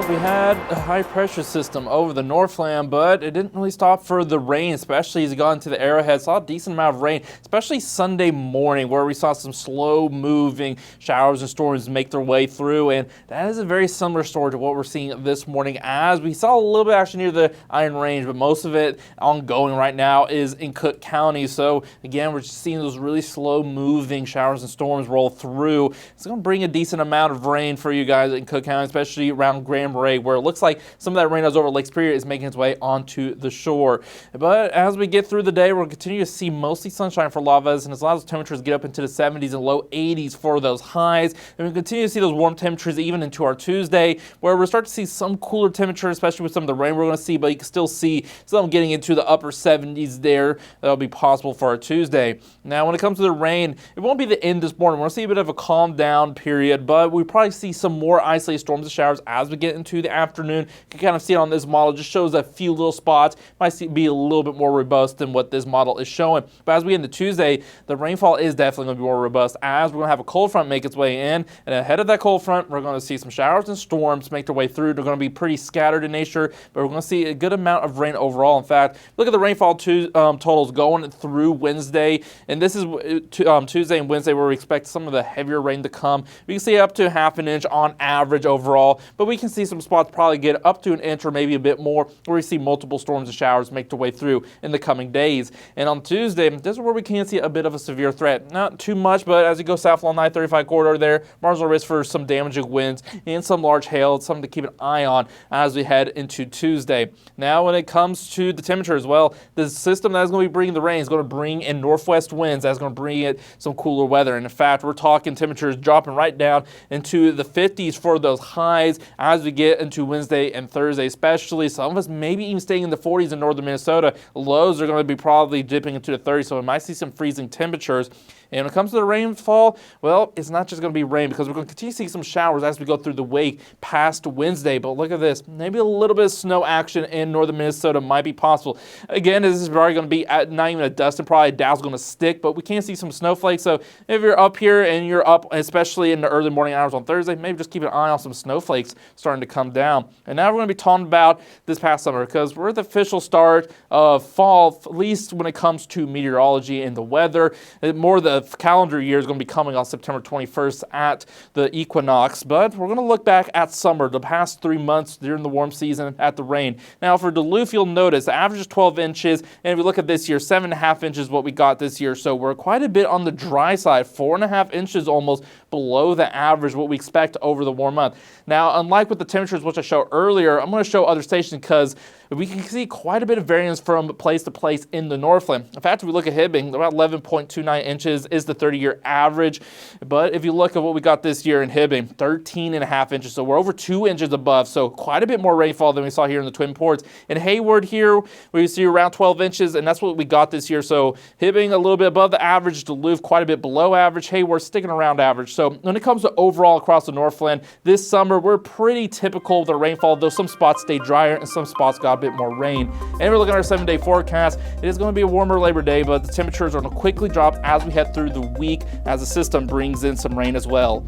we had a high pressure system over the Northland, but it didn't really stop for the rain, especially as you got into the Arrowhead. Saw a decent amount of rain, especially Sunday morning, where we saw some slow moving showers and storms make their way through. And that is a very similar story to what we're seeing this morning, as we saw a little bit actually near the Iron Range, but most of it ongoing right now is in Cook County. So again, we're just seeing those really slow moving showers and storms roll through. It's going to bring a decent amount of rain for you guys in Cook County, especially around Grand Marais, where it looks like some of that rain that's over Lake Superior is making its way onto the shore. But as we get through the day, we'll continue to see mostly sunshine for a lot of us, and as a lot of those temperatures get up into the 70s and low 80s for those highs, and we continue to see those warm temperatures even into our Tuesday, where we'll start to see some cooler temperatures, especially with some of the rain we're going to see, but you can still see some getting into the upper 70s there. That'll be possible for our Tuesday. Now, when it comes to the rain, it won't be the end this morning. We're going to see a bit of a calm down period, but we probably see some more isolated storms and showers as we get into the afternoon. You can kind of see it on this model. It just shows a few little spots. Might be a little bit more robust than what this model is showing. But as we get into Tuesday, the rainfall is definitely going to be more robust, as we're going to have a cold front make its way in. And ahead of that cold front, we're going to see some showers and storms make their way through. They're going to be pretty scattered in nature, but we're going to see a good amount of rain overall. In fact, look at the rainfall totals going through Wednesday. And this is Tuesday and Wednesday where we expect some of the heavier rain to come. We can see up to half an inch on average overall, but we can see some spots probably get up to an inch or maybe a bit more, where we see multiple storms and showers make their way through in the coming days. And on Tuesday, this is where we can see a bit of a severe threat. Not too much, but as you go south along the I-35 corridor there, marginal risk for some damaging winds and some large hail. It's something to keep an eye on as we head into Tuesday. Now, when it comes to the temperature as well, the system that is going to be bringing the rain is going to bring in northwest winds. That's going to bring it some cooler weather. And in fact, we're talking temperatures dropping right down into the 50s for those highs as we get into Wednesday and Thursday, especially. Some of us maybe even staying in the 40s in northern Minnesota. Lows are going to be probably dipping into the 30s, so we might see some freezing temperatures. And when it comes to the rainfall, well, it's not just going to be rain, because we're going to continue to see some showers as we go through the wake past Wednesday. But look at this. Maybe a little bit of snow action in northern Minnesota might be possible. Again, this is probably going to be not even a dust, and probably a dow's going to stick, but we can see some snowflakes. So if you're up here and you're up, especially in the early morning hours on Thursday, maybe just keep an eye on some snowflakes starting to come down. And now we're going to be talking about this past summer, because we're at the official start of fall, at least when it comes to meteorology and the weather. More the calendar year is going to be coming on September 21st at the equinox, but we're going to look back at summer, the past 3 months during the warm season at the rain. Now for Duluth, you'll notice the average is 12 inches, and if you look at this year, 7.5 inches what we got this year, so we're quite a bit on the dry side, 4.5 inches almost below the average what we expect over the warm month. Now, unlike with the temperatures which I showed earlier, I'm going to show other stations because we can see quite a bit of variance from place to place in the Northland. In fact, if we look at Hibbing, about 11.29 inches is the 30-year average. But if you look at what we got this year in Hibbing, 13.5 inches. So we're over 2 inches above. So quite a bit more rainfall than we saw here in the Twin Ports. In Hayward here, we see around 12 inches, and that's what we got this year. So Hibbing a little bit above the average, Duluth quite a bit below average, Hayward sticking around average. So when it comes to overall across the Northland, this summer we're pretty typical of the rainfall, though some spots stay drier and some spots got a bit more rain. And we're looking at our 7-day forecast. It is going to be a warmer Labor Day, but the temperatures are going to quickly drop as we head through the week as the system brings in some rain as well.